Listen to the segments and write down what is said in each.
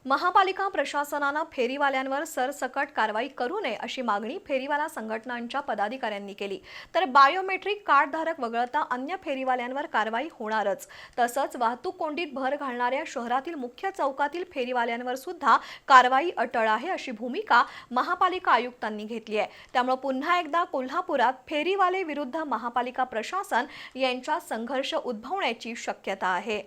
महापालिका प्रशासनानं फेरीवाल्यांवर सरसकट कारवाई करू नये अशी मागणी फेरीवाला संघटनांच्या पदाधिकाऱ्यांनी केली। तर बायोमेट्रिक कार्डधारक वगळता अन्य फेरीवाल्यांवर कारवाई होणारच। तसंच वाहतूक कोंडीत भर घालणाऱ्या शहरातील मुख्य चौकातील फेरीवाल्यांवर सुद्धा कारवाई अटळ आहे अशी भूमिका महापालिका आयुक्तांनी घेतली आहे। त्यामुळे पुन्हा एकदा कोल्हापुरात फेरीवाले विरुद्ध महापालिका प्रशासन यांच्यात संघर्ष उद्भवण्याची शक्यता आहे।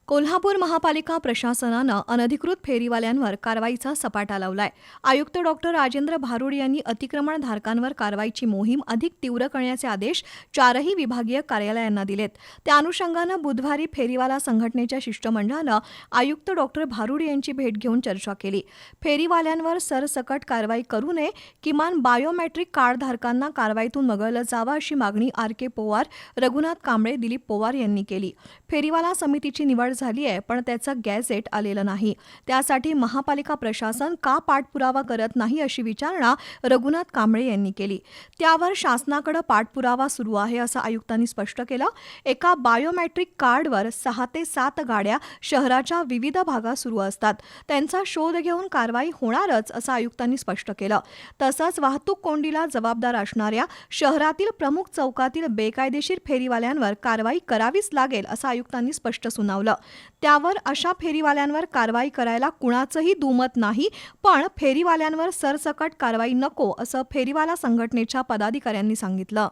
कोल्हापूर महापालिका प्रशासनानं अनधिकृत फेरीवाल्यांवर कारवाईचा सपाटा लावलाय। आयुक्त डॉक्टर राजेंद्र भारुड यांनी अतिक्रमणधारकांवर कारवाईची मोहीम अधिक तीव्र करण्याचे आदेश चारही विभागीय कार्यालयांना दिलेत। त्या अनुषंगानं बुधवारी फेरीवाला संघटनेच्या शिष्टमंडळानं आयुक्त डॉक्टर भारुड यांची भेट घेऊन चर्चा केली। फेरीवाल्यांवर सरसकट कारवाई करू नये, किमान बायोमेट्रिक कार्डधारकांना कारवाईतून वगळलं जावं अशी मागणी RK पोवार, रघुनाथ कांबळे, दिलीप पोवार यांनी केली। फेरीवाला समितीची निवड झाली आहे, पण त्याचं गॅझेट आलेलं नाही। त्यासाठी महापालिका प्रशासन का पाठपुरावा करत नाही अशी विचारणा रघुनाथ कांबळे यांनी केली। त्यावर शासनाकडे पाठपुरावा सुरू आहे असं आयुक्तांनी स्पष्ट केलं। एका बायोमेट्रिक कार्डवर 6 ते 7 गाड्या शहराच्या विविध भागात सुरू असतात, त्यांचा शोध घेऊन कारवाई होणारच असं आयुक्तांनी स्पष्ट केलं। तसंच वाहतूक कोंडीला जबाबदार असणाऱ्या शहरातील प्रमुख चौकातील बेकायदेशीर फेरीवाल्यांवर कारवाई करावीच लागेल असं आयुक्तांनी स्पष्ट सुनावलं। त्यावर अशा फेरीवाल्यांवर कारवाई करायला कुणाचंही दुमत नाही, पण फेरीवाल्यांवर सरसकट कारवाई नको असं फेरीवाला संघटनेच्या पदाधिकाऱ्यांनी सांगितलं।